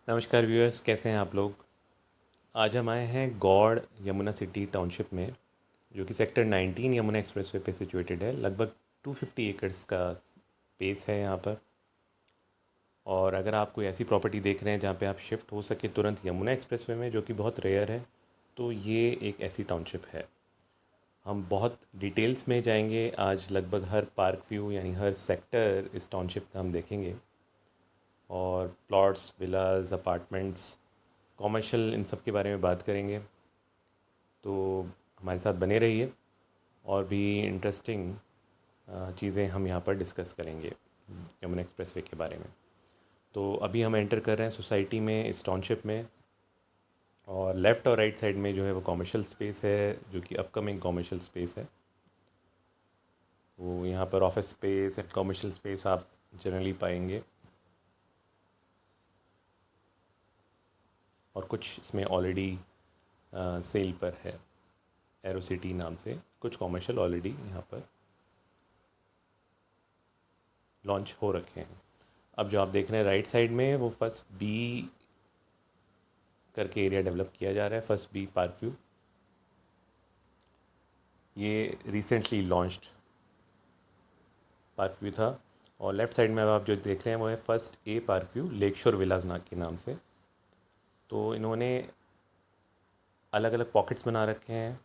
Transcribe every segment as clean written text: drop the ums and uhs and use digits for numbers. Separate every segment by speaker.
Speaker 1: नमस्कार व्यूअर्स, कैसे हैं आप लोग। आज हम आए हैं गौड़ यमुना सिटी टाउनशिप में, जो कि सेक्टर 19 यमुना एक्सप्रेसवे पे सिचुएटेड है। लगभग 250 एकड़्स का स्पेस है यहाँ पर। और अगर आप कोई ऐसी प्रॉपर्टी देख रहे हैं जहाँ पे आप शिफ्ट हो सके तुरंत यमुना एक्सप्रेसवे में, जो कि बहुत रेयर है, तो ये एक ऐसी टाउनशिप है। हम बहुत डिटेल्स में जाएंगे आज। लगभग हर पार्क व्यू यानी हर सेक्टर इस टाउनशिप का हम देखेंगे, और प्लॉट्स, विलाज, अपार्टमेंट्स, कॉमर्शियल, इन सब के बारे में बात करेंगे। तो हमारे साथ बने रहिए, और भी इंटरेस्टिंग चीज़ें हम यहाँ पर डिस्कस करेंगे यमुना एक्सप्रेसवे के बारे में। तो अभी हम एंटर कर रहे हैं सोसाइटी में, इस टाउनशिप में। और लेफ़्ट और राइट साइड में जो है वो कॉमर्शियल स्पेस है, जो कि अपकमिंग कॉमर्शियल स्पेस है। तो यहाँ पर office space and commercial space आप जनरली पाएंगे, और कुछ इसमें ऑलरेडी सेल पर है। एरो सिटी नाम से कुछ कॉमर्शियल ऑलरेडी यहाँ पर लॉन्च हो रखे हैं। अब जो आप देख रहे हैं राइट साइड में, वो फर्स्ट बी करके एरिया डेवलप किया जा रहा है। फर्स्ट बी पार्क व्यू, ये रिसेंटली लॉन्च्ड पार्क व्यू था। और लेफ़्ट साइड में अब आप जो देख रहे हैं वो है first A park view, lake शोर विलाज नाग के नाम से। तो इन्होंने अलग अलग पॉकेट्स बना रखे हैं,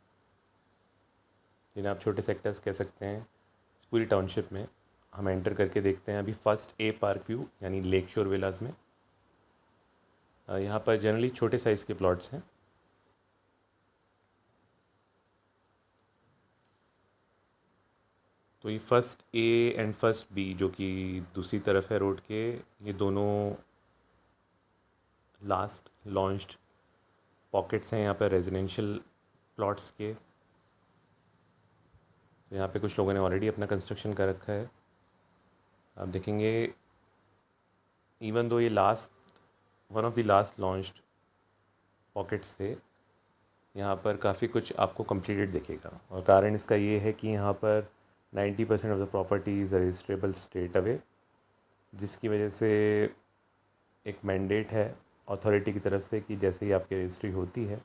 Speaker 1: जिन्हें आप छोटे सेक्टर्स कह सकते हैं। इस पूरी टाउनशिप में हम एंटर करके देखते हैं अभी फर्स्ट ए पार्क व्यू यानी लेक शोर विलाज में। यहाँ पर जनरली छोटे साइज़ के प्लॉट्स हैं। तो ये first A and first B, जो कि दूसरी तरफ है रोड के, ये दोनों लास्ट लॉन्च्ड पॉकेट्स हैं यहाँ पर रेजिडेंशियल प्लॉट्स के। तो यहाँ पे कुछ लोगों ने ऑलरेडी अपना कंस्ट्रक्शन कर रखा है। आप देखेंगे, इवन दो ये last one of the last launched pockets थे, यहाँ पर काफ़ी कुछ आपको कंप्लीटेड दिखेगा। और कारण इसका ये है कि यहाँ पर 90% of the property is registrable straight away, जिसकी वजह से एक मैंडेट है अथॉरिटी की तरफ से कि जैसे ही आपकी रजिस्ट्री होती है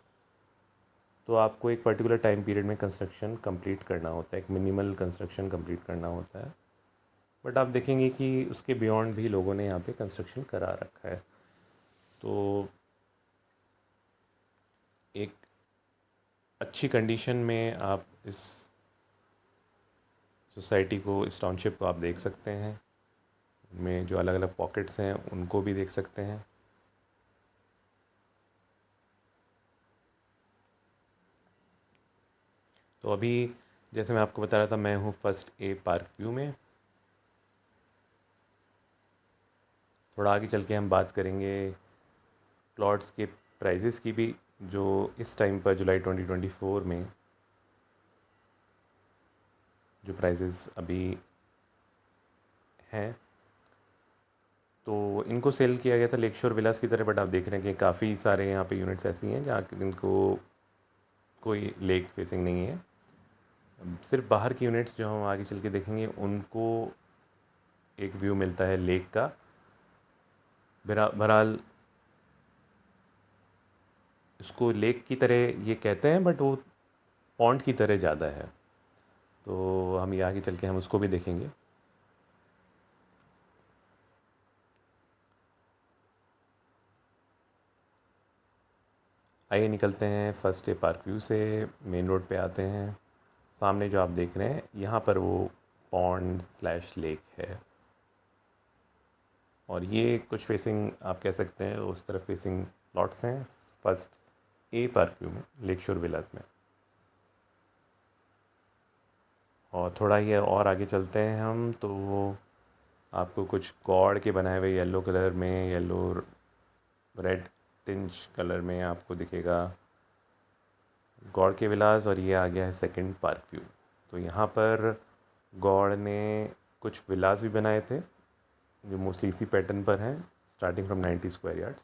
Speaker 1: तो आपको एक पर्टिकुलर टाइम पीरियड में कंस्ट्रक्शन कंप्लीट करना होता है, एक मिनिमल कंस्ट्रक्शन कंप्लीट करना होता है। बट आप देखेंगे कि उसके बियॉन्ड भी लोगों ने यहाँ पे कंस्ट्रक्शन करा रखा है। तो एक अच्छी कंडीशन में आप इस सोसाइटी को, इस टाउनशिप को आप देख सकते हैं। में जो अलग अलग पॉकेट्स हैं उनको भी देख सकते हैं। तो अभी जैसे मैं आपको बता रहा था, मैं हूँ फर्स्ट ए पार्क व्यू में। थोड़ा आगे चल के हम बात करेंगे प्लॉट्स के प्राइजेस की भी, जो इस टाइम पर जुलाई 2024 में जो प्राइजेस अभी हैं। तो इनको सेल किया गया था लेक शोर विलास की तरह, बट आप देख रहे हैं कि काफ़ी सारे यहाँ पे यूनिट्स ऐसी हैं जहाँ इनको कोई लेक फेसिंग नहीं है। सिर्फ बाहर की यूनिट्स जो हम आगे चल के देखेंगे उनको एक व्यू मिलता है लेक का। बहरहाल इसको लेक की तरह ये कहते हैं, बट वो पॉन्ड की तरह ज़्यादा है। तो हम ये आगे चल के हम उसको भी देखेंगे। आइए निकलते हैं फर्स्ट डे पार्क व्यू से, मेन रोड पे आते हैं। सामने जो आप देख रहे हैं यहाँ पर वो पॉन्ड स्लैश लेक है। और ये कुछ फेसिंग आप कह सकते हैं उस तरफ फेसिंग प्लॉट्स हैं फर्स्ट ए पार्क व्यू में, लेक शोर विलाज में। और थोड़ा ही और आगे चलते हैं हम, तो आपको कुछ गौड़ के बनाए हुए येलो कलर में, येलो रेड टिंच कलर में आपको दिखेगा गौड़ के विलास। और ये आ गया है सेकंड पार्क व्यू। तो यहाँ पर गौड़ ने कुछ विलास भी बनाए थे जो मोस्टली इसी पैटर्न पर हैं, स्टार्टिंग फ्रॉम 90 स्क्वायर यार्ड्स।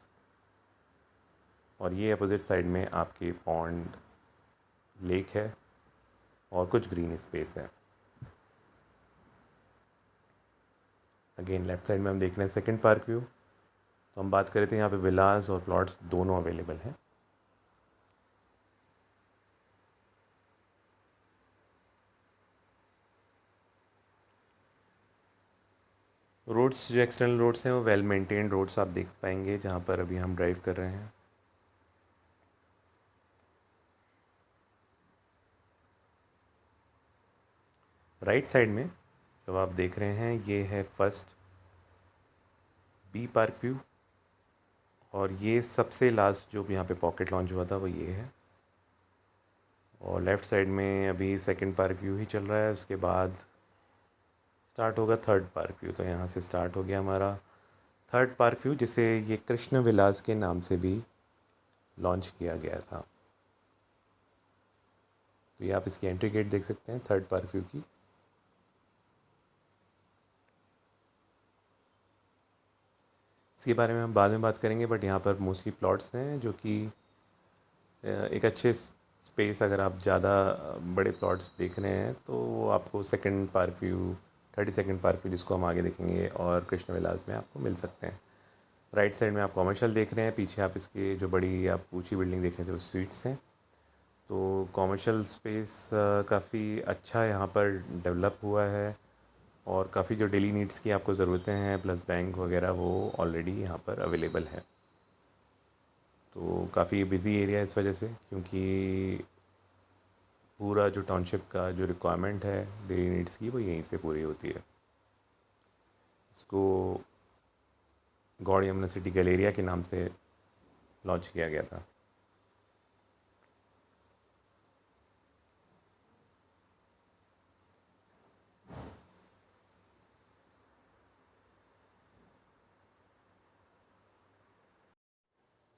Speaker 1: और ये अपोजिट साइड में आपके पॉन्ड लेक है और कुछ ग्रीन स्पेस है। अगेन लेफ्ट साइड में हम देख रहे हैं सेकंड पार्क व्यू। तो हम बात कर रहे थे यहाँ पे विलास और प्लॉट्स दोनों अवेलेबल हैं। रोड्स, जो एक्सटर्नल रोड्स हैं वो वेल मेंटेन्ड रोड्स आप देख पाएंगे जहाँ पर अभी हम ड्राइव कर रहे हैं। राइट साइड में जो आप देख रहे हैं ये है फर्स्ट बी पार्क व्यू, और ये सबसे लास्ट जो भी यहाँ पे पॉकेट लॉन्च हुआ था वो ये है। और लेफ़्ट साइड में अभी सेकंड पार्क व्यू ही चल रहा है, उसके बाद स्टार्ट होगा थर्ड पार्क व्यू। तो यहाँ से स्टार्ट हो गया हमारा थर्ड पार्क व्यू, जिसे ये कृष्ण विलास के नाम से भी लॉन्च किया गया था। तो ये आप इसकी एंट्री गेट देख सकते हैं थर्ड पार्क व्यू की। इसके बारे में हम बाद में बात करेंगे, बट यहाँ पर मोस्टली प्लॉट्स हैं जो कि एक अच्छे स्पेस, अगर आप ज़्यादा बड़े प्लॉट्स देख रहे हैं तो वो आपको second park view, 32nd park view जिसको हम आगे देखेंगे, और कृष्ण विलास में आपको मिल सकते हैं। राइट साइड में आप कॉमर्शियल देख रहे हैं, पीछे आप इसके जो बड़ी आप ऊंची बिल्डिंग देख रहे थे वो स्वीट्स हैं। तो कॉमर्शियल स्पेस काफ़ी अच्छा यहाँ पर डेवलप हुआ है, और काफ़ी जो डेली नीड्स की आपको ज़रूरतें हैं प्लस बैंक वगैरह वो ऑलरेडी यहाँ पर अवेलेबल है। तो काफ़ी बिज़ी एरिया है इस वजह से, क्योंकि पूरा जो टाउनशिप का जो रिक्वायरमेंट है डेली नीड्स की वो यहीं से पूरी होती है। इसको गौड़ यमुना सिटी गैलेरिया के नाम से लॉन्च किया गया था।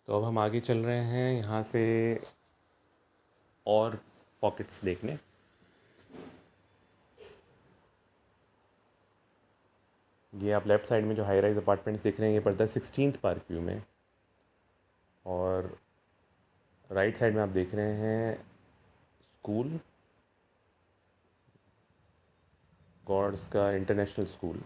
Speaker 1: तो अब हम आगे चल रहे हैं यहाँ से और पॉकेट्स देखने। ये आप लेफ़्ट साइड में जो हाई राइज अपार्टमेंट्स देख रहे हैं ये पड़ता है 16th पार्क व्यू में, और राइट साइड में आप देख रहे हैं स्कूल, गॉड्स का इंटरनेशनल स्कूल।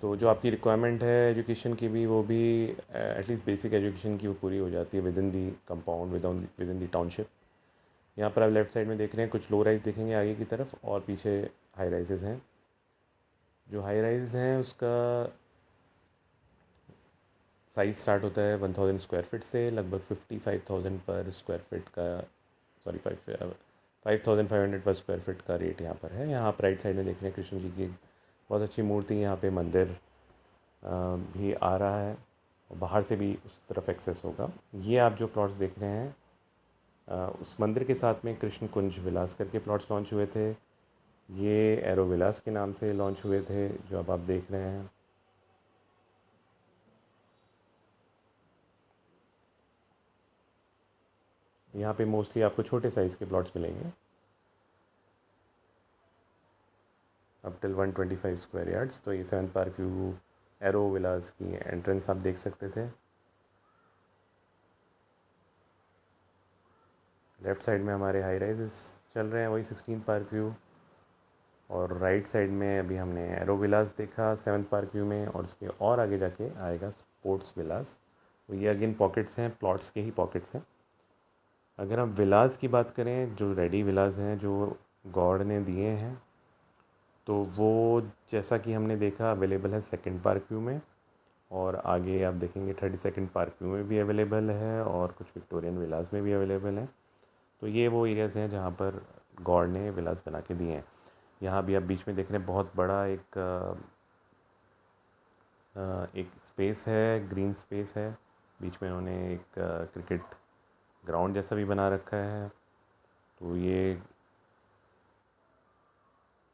Speaker 1: तो जो आपकी रिक्वायरमेंट है एजुकेशन की भी, वो भी एटलीस्ट बेसिक एजुकेशन की वो पूरी हो जाती है with in the compound, with in the township. यहाँ पर आप लेफ़्ट साइड में देख रहे हैं कुछ लो राइज देखेंगे आगे की तरफ, और पीछे हाई राइजेज़ हैं। जो हाई राइज हैं उसका साइज़ स्टार्ट होता है 1000 स्क्वायर फीट से, लगभग 55,000 पर स्क्वायर फीट का, सॉरी 5,500 पर स्क्वायर फीट का रेट यहाँ पर है। यहाँ आप राइट साइड में देख रहे हैं कृष्ण जी की एक बहुत अच्छी मूर्ति, यहाँ पे मंदिर भी आ रहा है, और बाहर से भी उस तरफ एक्सेस होगा। ये आप जो प्लॉट्स देख रहे हैं उस मंदिर के साथ में कृष्ण कुंज विलास करके प्लॉट्स लॉन्च हुए थे। ये एरो विलास के नाम से लॉन्च हुए थे जो अब आप देख रहे हैं। यहाँ पे मोस्टली आपको छोटे साइज़ के प्लॉट्स मिलेंगे, अप टिल 125 स्क्वायर यार्ड्स। तो ये 7th पार्क व्यू एरो विलास की एंट्रेंस आप देख सकते थे। लेफ़्ट साइड में हमारे हाई राइजेस चल रहे हैं, वही 16th पार्क व्यू, और राइट साइड में अभी हमने एरो विलास देखा 7th पार्क व्यू में, और उसके और आगे जाके आएगा स्पोर्ट्स विलास। तो ये अगेन पॉकेट्स हैं, प्लॉट्स के ही पॉकेट्स हैं। अगर हम विलास की बात करें, जो रेडी विलास हैं जो गॉड ने दिए हैं, तो वो जैसा कि हमने देखा अवेलेबल है सेकंड पार्क व्यू में, और आगे आप देखेंगे 32nd पार्क व्यू में भी अवेलेबल है, और कुछ विक्टोरियन विलास में भी अवेलेबल है। तो ये वो एरियाज़ हैं जहाँ पर गॉड ने विलास बना के दिए हैं। यहाँ भी आप बीच में देख रहे हैं बहुत बड़ा एक स्पेस है, ग्रीन स्पेस है। बीच में उन्होंने एक क्रिकेट ग्राउंड जैसा भी बना रखा है। तो ये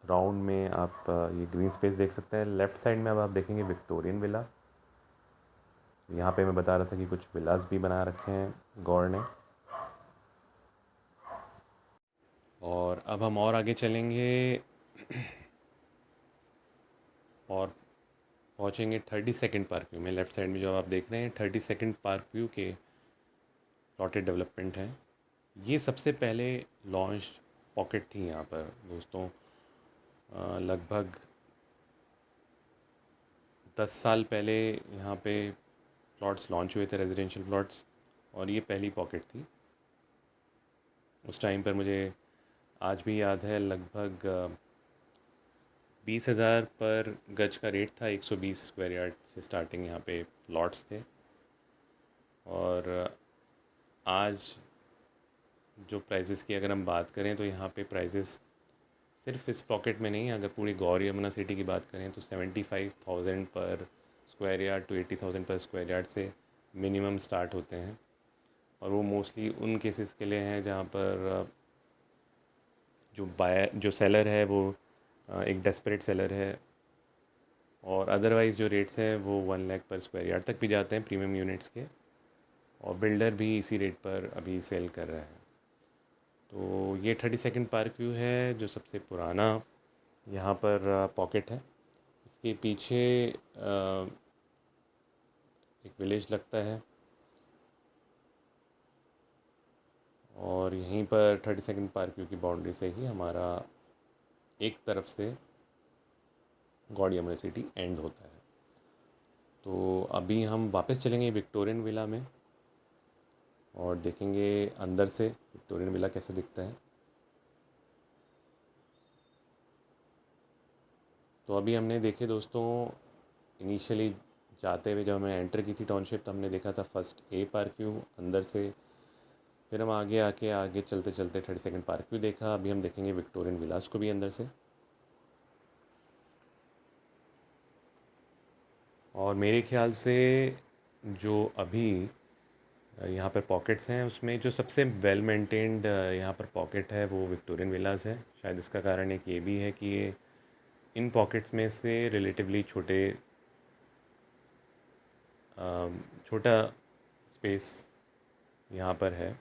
Speaker 1: राउंड में आप ये ग्रीन स्पेस देख सकते हैं। लेफ़्ट साइड में अब आप देखेंगे विक्टोरियन विला। यहाँ पे मैं बता रहा था कि कुछ विलास भी बना रखे हैं गौर ने। और अब हम और आगे चलेंगे और पहुँचेंगे 32nd पार्क व्यू में। लेफ़्ट साइड में जो आप देख रहे हैं 32nd पार्क व्यू के प्लॉटेड डेवलपमेंट हैं। ये सबसे पहले लॉन्च पॉकेट थी यहाँ पर दोस्तों। लगभग 10 साल पहले यहाँ पे प्लॉट्स लॉन्च हुए थे, रेजिडेंशियल प्लॉट्स, और ये पहली पॉकेट थी। उस टाइम पर मुझे आज भी याद है, लगभग 20,000 पर गज का रेट था। 120 स्क्वायर यार्ड से स्टार्टिंग यहाँ पे प्लॉट्स थे। और आज जो प्राइजेस की अगर हम बात करें तो यहाँ पे प्राइजेस सिर्फ इस पॉकेट में नहीं, अगर पूरी गौर यमुना सिटी की बात करें तो 75,000 पर स्क्वायर यार्ड टू 80,000 पर स्क्वायर यार्ड से मिनिमम स्टार्ट होते हैं। और वो मोस्टली उन केसेस के लिए हैं जहाँ पर जो सेलर है वो एक डेस्परेट सेलर है, और अदरवाइज़ जो रेट्स हैं वो 1 लाख पर स्क्वायर यार्ड तक भी जाते हैं प्रीमियम यूनिट्स के, और बिल्डर भी इसी रेट पर अभी सेल कर रहा है। तो ये 32nd पार्क व्यू है, जो सबसे पुराना यहाँ पर पॉकेट है। इसके पीछे एक विलेज लगता है, और यहीं पर 32nd पार्क व्यू की बाउंड्री से ही हमारा एक तरफ से गॉड यमुना सिटी एंड होता है। तो अभी हम वापस चलेंगे विक्टोरियन विला में और देखेंगे अंदर से विक्टोरियन विला कैसे दिखता है। तो अभी हमने देखे दोस्तों, इनिशियली जाते हुए जब हमें एंटर की थी टाउनशिप, तो हमने देखा था फर्स्ट ए पार्क व्यू अंदर से, फिर हम आगे चलते चलते 32nd पार्क व्यू देखा। अभी हम देखेंगे विक्टोरियन विलास को भी अंदर से। और मेरे ख्याल से जो अभी यहाँ पर पॉकेट्स हैं उसमें जो सबसे वेल मेंटेन्ड यहाँ पर पॉकेट है वो विक्टोरियन विलास है। शायद इसका कारण एक ये भी है कि ये इन पॉकेट्स में से रिलेटिवली छोटा स्पेस यहाँ पर है,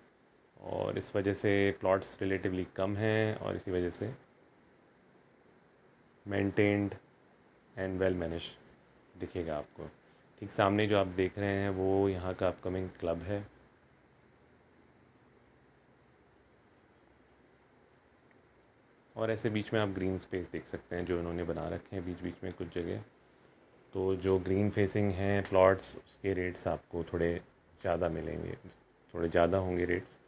Speaker 1: और इस वजह से प्लॉट्स रिलेटिवली कम हैं, और इसी वजह से मेंटेन्ड एंड वेल मैनेज्ड दिखेगा आपको। ठीक सामने जो आप देख रहे हैं वो यहाँ का अपकमिंग क्लब है। और ऐसे बीच में आप ग्रीन स्पेस देख सकते हैं जो इन्होंने बना रखे हैं बीच बीच में कुछ जगह। तो जो ग्रीन फेसिंग हैं प्लॉट्स, उसके रेट्स आपको थोड़े ज़्यादा मिलेंगे, थोड़े ज़्यादा होंगे रेट्स।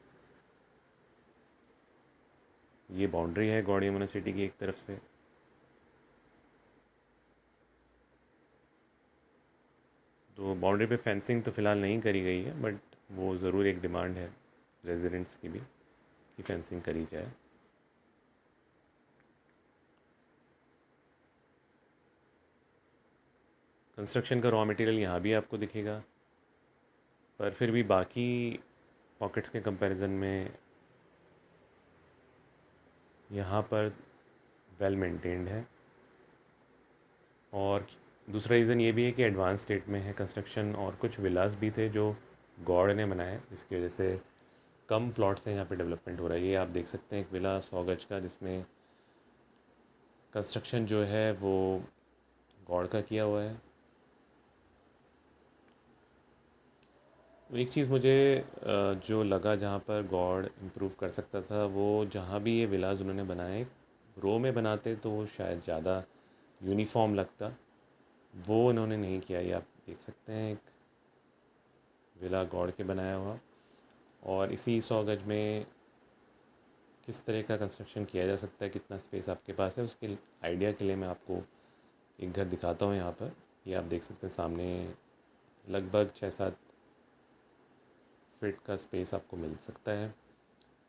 Speaker 1: ये बाउंड्री है गॉड यमुना सिटी की एक तरफ से। तो बाउंड्री पे फेंसिंग तो फ़िलहाल नहीं करी गई है, बट वो ज़रूर एक डिमांड है रेजिडेंट्स की भी कि फेंसिंग करी जाए। कंस्ट्रक्शन का रॉ मटेरियल यहाँ भी आपको दिखेगा, पर फिर भी बाकी पॉकेट्स के कंपैरिजन में यहाँ पर वेल मेंटेन्ड है। और दूसरा रीज़न ये भी है कि एडवांस स्टेट में है कंस्ट्रक्शन, और कुछ विलास भी थे जो गॉड ने बनाए, जिसकी वजह से कम प्लॉट से यहाँ पे डेवलपमेंट हो रहा है। ये आप देख सकते हैं एक विला 100 गज का, जिसमें कंस्ट्रक्शन जो है वो गॉड का किया हुआ है। तो एक चीज़ मुझे जो लगा जहाँ पर गॉड इम्प्रूव कर सकता था, वो जहाँ भी ये विलाज उन्होंने बनाए रो में बनाते तो वो शायद ज़्यादा यूनिफॉर्म लगता, वो इन्होंने नहीं किया। ये आप देख सकते हैं एक विला गॉड के बनाया हुआ, और इसी 100 गज में किस तरह का कंस्ट्रक्शन किया जा सकता है, कितना स्पेस आपके पास है, उसके आइडिया के लिए मैं आपको एक घर दिखाता हूँ यहाँ पर। ये आप देख सकते हैं सामने लगभग 6-7 फीट का स्पेस आपको मिल सकता है।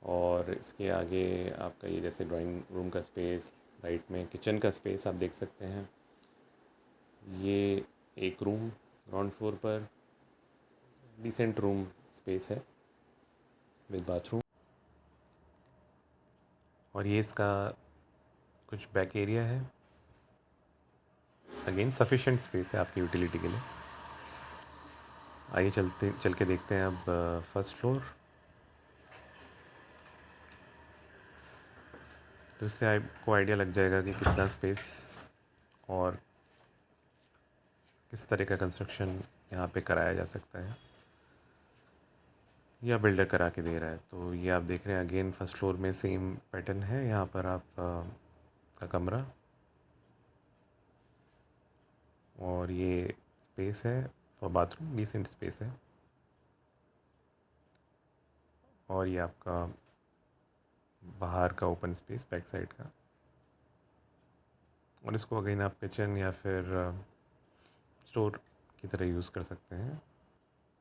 Speaker 1: और इसके आगे आपका ये जैसे ड्राइंग रूम का स्पेस, राइट में किचन का स्पेस आप देख सकते हैं। ये एक रूम ग्राउंड फ्लोर पर, डिसेंट रूम स्पेस है विद बाथरूम। और ये इसका कुछ बैक एरिया है, अगेन सफिशेंट स्पेस है आपकी यूटिलिटी के लिए। आइए चल के देखते हैं अब फर्स्ट फ्लोर। तो इससे आपको आइडिया लग जाएगा कि कितना स्पेस और किस तरह का कंस्ट्रक्शन यहाँ पे कराया जा सकता है, या बिल्डर करा के दे रहा है। तो ये आप देख रहे हैं अगेन फर्स्ट फ्लोर में सेम पैटर्न है। यहाँ पर आप का कमरा, और ये स्पेस है फॉर बाथरूम, डिसेंट स्पेस है। और ये आपका बाहर का ओपन स्पेस बैक साइड का, और इसको अगेन आप किचन या फिर स्टोर की तरह यूज़ कर सकते हैं,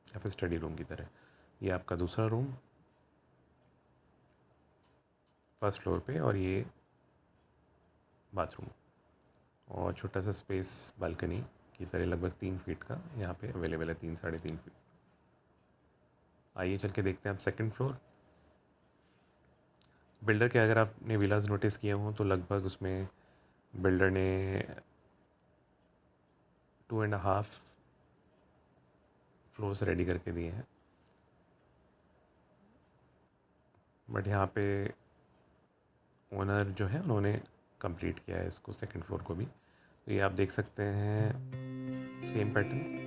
Speaker 1: या फिर स्टडी रूम की तरह। ये आपका दूसरा रूम फर्स्ट फ्लोर पे, और ये बाथरूम, और छोटा सा स्पेस बालकनी की तरह लगभग 3 फीट का यहाँ पे अवेलेबल है, 3 साढ़े 3 फीट। आइए चल के देखते हैं आप सेकंड फ्लोर। बिल्डर के अगर आपने विलास नोटिस किए हों तो लगभग उसमें बिल्डर ने 2.5 फ्लोर्स रेडी करके दिए हैं, बट यहाँ पे ओनर जो है उन्होंने कंप्लीट किया है इसको, सेकंड फ्लोर को भी। तो ये आप देख सकते हैं सेम पैटर्न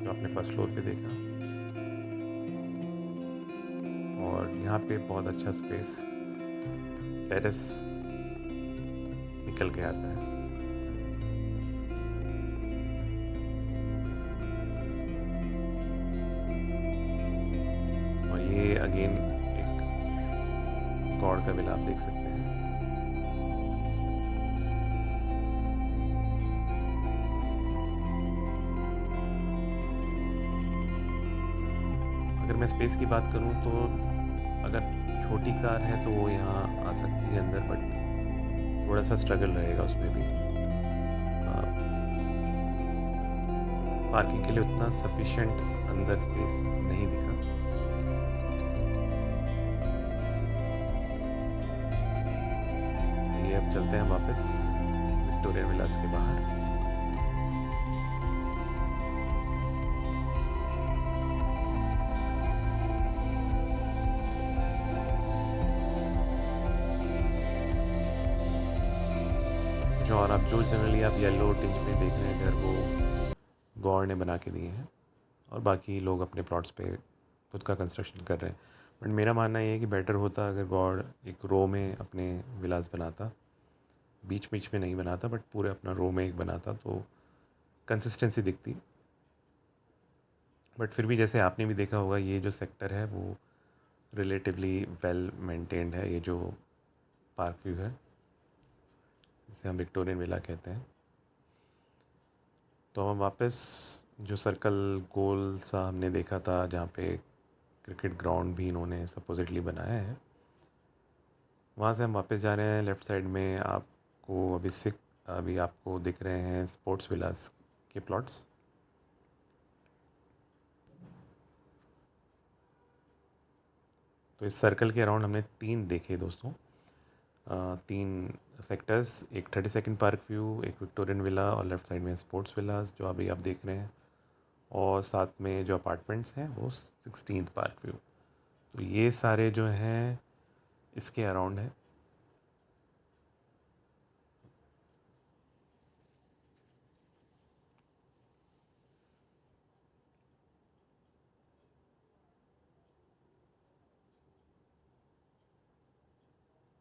Speaker 1: जो आपने फर्स्ट फ्लोर पे देखा, और यहाँ पे बहुत अच्छा स्पेस टेरेस निकल के आता है। और ये अगेन एक गॉड का विला आप देख सकते हैं। अगर मैं स्पेस की बात करूँ तो अगर छोटी कार है तो वो यहाँ आ सकती है अंदर, बट थोड़ा सा स्ट्रगल रहेगा उसमें भी। पार्किंग के लिए उतना सफिशेंट अंदर स्पेस नहीं दिखा। ये अब चलते हैं वापस विक्टोरिया विलास के बाहर। जो और आप जो जनरली आप येलो टिंज में देख रहे हैं घर, वो गौर ने बना के दिए हैं, और बाकी लोग अपने प्लॉट्स पे खुद का कंस्ट्रक्शन कर रहे हैं। बट मेरा मानना ये है कि बेटर होता अगर गौर एक रो में अपने विलास बनाता, बीच बीच में नहीं बनाता, बट पूरे अपना रो में एक बनाता, तो कंसिस्टेंसी दिखती। बट फिर भी जैसे आपने भी देखा होगा, ये जो सेक्टर है वो रिलेटिवली वेल मेंटेन्ड है। ये जो पार्क व्यू है, जिसे हम विक्टोरियन विला कहते हैं। तो हम वापस जो सर्कल गोल सा हमने देखा था, जहाँ पे क्रिकेट ग्राउंड भी इन्होंने सपोजिटली बनाया है, वहाँ से हम वापस जा रहे हैं। लेफ़्ट साइड में आपको अभी आपको दिख रहे हैं स्पोर्ट्स विलास के प्लॉट्स। तो इस सर्कल के अराउंड हमने 3 देखे दोस्तों, 3 सेक्टर्स, एक 32nd पार्क व्यू, एक विक्टोरियन विला, और लेफ़्ट साइड में स्पोर्ट्स विलास जो अभी आप देख रहे हैं, और साथ में जो अपार्टमेंट्स हैं वो 16th पार्क व्यू। तो ये सारे जो हैं इसके अराउंड है।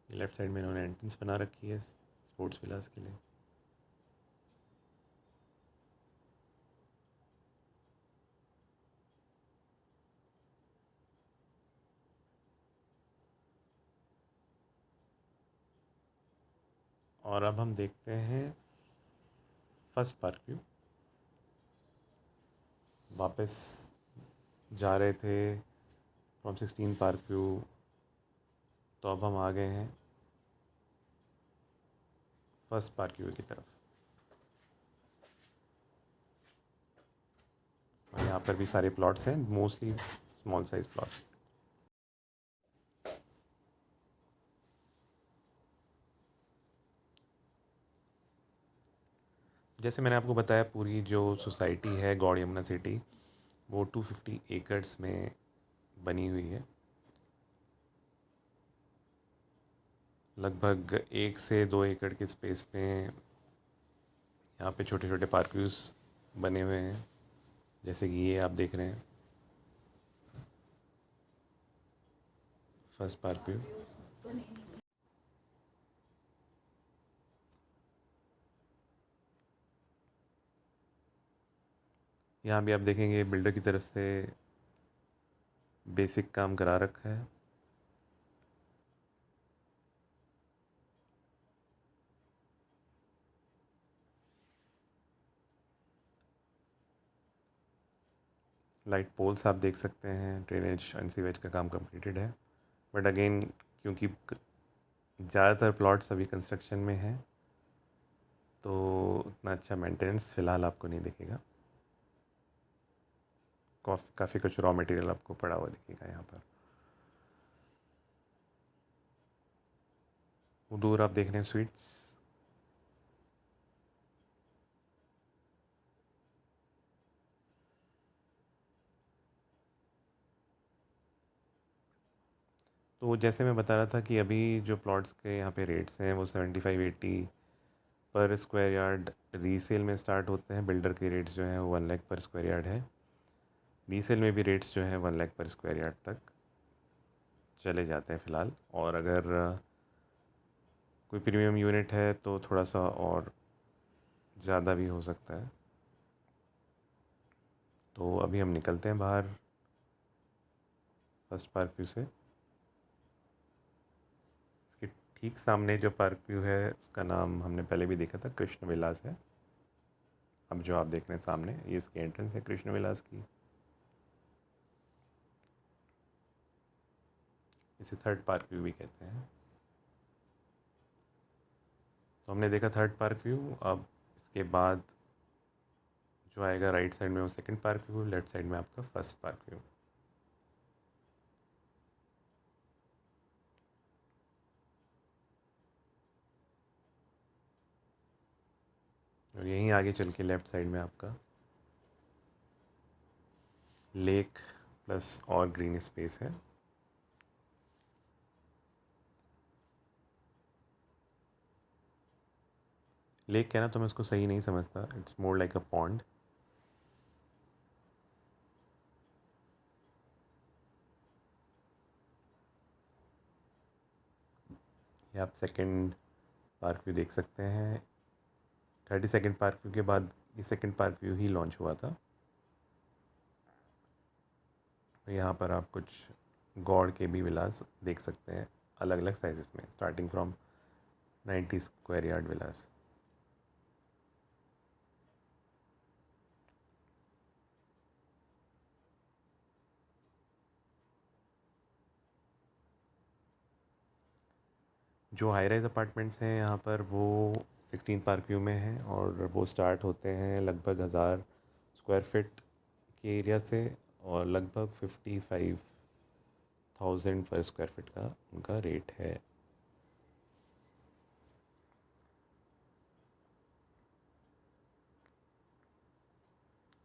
Speaker 1: लेफ़्ट साइड में इन्होंने एंट्रेंस बना रखी है स्पोर्ट्स विलास के लिए। और अब हम देखते हैं फर्स्ट पार्क व्यू। वापस जा रहे थे फ्रॉम 16 पार्क व्यू, तो अब हम आ गए हैं फर्स्ट पार्क व्यू की तरफ। और यहाँ पर भी सारे प्लॉट्स हैं, मोस्टली स्मॉल साइज प्लॉट्स। जैसे मैंने आपको बताया, पूरी जो सोसाइटी है गौड़ यमुना सिटी, वो 250 एकड़्स में बनी हुई है। लगभग 1 से 2 एकड़ के स्पेस में यहाँ पे छोटे छोटे पार्क व्यूज़ बने हुए हैं, जैसे कि ये आप देख रहे हैं फर्स्ट पार्क व्यू। यहाँ भी आप देखेंगे बिल्डर की तरफ से बेसिक काम करा रखा है। लाइट पोल्स आप देख सकते हैं, ड्रेनेज एंड सीवेज का काम कंप्लीटेड है। बट अगेन क्योंकि ज़्यादातर प्लॉट्स अभी कंस्ट्रक्शन में हैं तो उतना अच्छा मेंटेनेंस फ़िलहाल आपको नहीं दिखेगा। काफ़ी कुछ रॉ मटेरियल आपको पड़ा हुआ दिखेगा यहाँ पर। वो दूर आप देख रहे हैं स्वीट्स। तो जैसे मैं बता रहा था कि अभी जो प्लॉट्स के यहाँ पे रेट्स हैं वो 75-80 पर स्क्वायर यार्ड रीसेल में स्टार्ट होते हैं। बिल्डर के रेट्स जो हैं वो 1 लाख पर स्क्वायर यार्ड है। रीसेल में भी रेट्स जो हैं 1 लाख पर स्क्वायर यार्ड तक चले जाते हैं फ़िलहाल। और अगर कोई प्रीमियम यूनिट है तो थोड़ा सा और ज़्यादा भी हो सकता है। तो अभी हम निकलते हैं बाहर फर्स्ट पार्क व्यू से। इसके ठीक सामने जो पार्क व्यू है उसका नाम हमने पहले भी देखा था, कृष्ण विलास है। अब जो आप देख रहे हैं सामने ये इसकी एंट्रेंस है कृष्ण विलास की। इसे थर्ड पार्क व्यू भी कहते हैं। तो हमने देखा थर्ड पार्क व्यू। अब इसके बाद जो आएगा राइट साइड में वो second park view, left side में आपका फर्स्ट पार्क व्यू। और यहीं आगे चल के लेफ्ट साइड में आपका लेक प्लस और ग्रीन स्पेस है। लेक कहना तो मैं उसको सही नहीं समझता, it's more like a pond. ये आप सेकंड पार्क व्यू देख सकते हैं। 32nd पार्क व्यू के बाद ये सेकंड पार्क व्यू ही लॉन्च हुआ था। तो यहाँ पर आप कुछ गॉड के भी विलास देख सकते हैं अलग अलग साइजेस में, स्टार्टिंग फ्रॉम 90 स्क्वायर यार्ड विलास। जो हाई राइज अपार्टमेंट्स हैं यहाँ पर वो 16 पार्क व्यू में हैं और वो स्टार्ट होते हैं लगभग 1000 स्क्वायर फीट के एरिया से और लगभग 55,000 पर स्क्वायर फीट का उनका रेट है।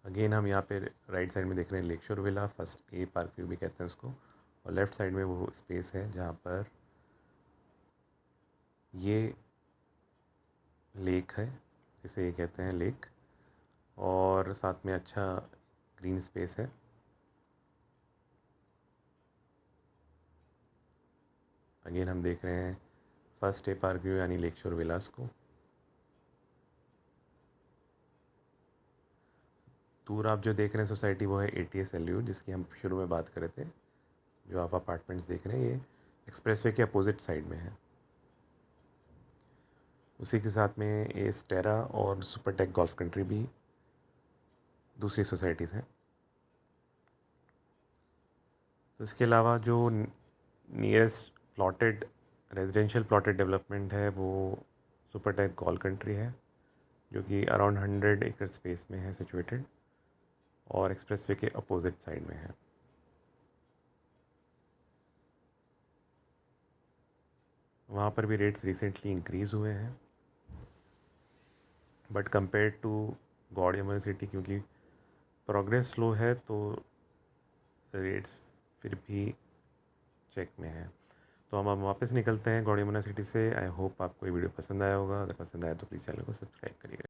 Speaker 1: अगेन हम यहाँ पे राइट साइड में देख रहे हैं लेक शोर villa, first A park view भी कहते हैं उसको। और लेफ़्ट साइड में वो स्पेस है जहाँ पर ये लेक है, इसे ये कहते हैं लेक। और साथ में अच्छा ग्रीन स्पेस है। अगेन हम देख रहे हैं फर्स्ट ए पार्क व्यू यानी लेक शोर विलास को। दूर आप जो देख रहे हैं सोसाइटी वो है ATS एल्यूट, जिसकी हम शुरू में बात कर रहे थे। जो आप अपार्टमेंट्स देख रहे हैं ये एक्सप्रेसवे के अपोजिट साइड में है। उसी के साथ में एस टेरा और सुपरटेक गोल्फ कंट्री भी दूसरी सोसाइटीज़ हैं। तो इसके अलावा जो nearest plotted residential plotted development है वो सुपरटेक गोल्फ कंट्री है, जो कि अराउंड 100 एकड़ स्पेस में है सिचुएटेड और एक्सप्रेसवे के अपोजिट साइड में है। वहाँ पर भी रेट्स रिसेंटली इंक्रीज़ हुए हैं, but compare to god university क्योंकि प्रोग्रेस स्लो है तो रेट्स फिर भी चेक में है। तो हम वापस निकलते हैं गौड़ यमुना सिटी से। आई होप आपको ये वीडियो पसंद आया होगा। अगर पसंद आया तो प्लीज़ चैनल को सब्सक्राइब करिएगा।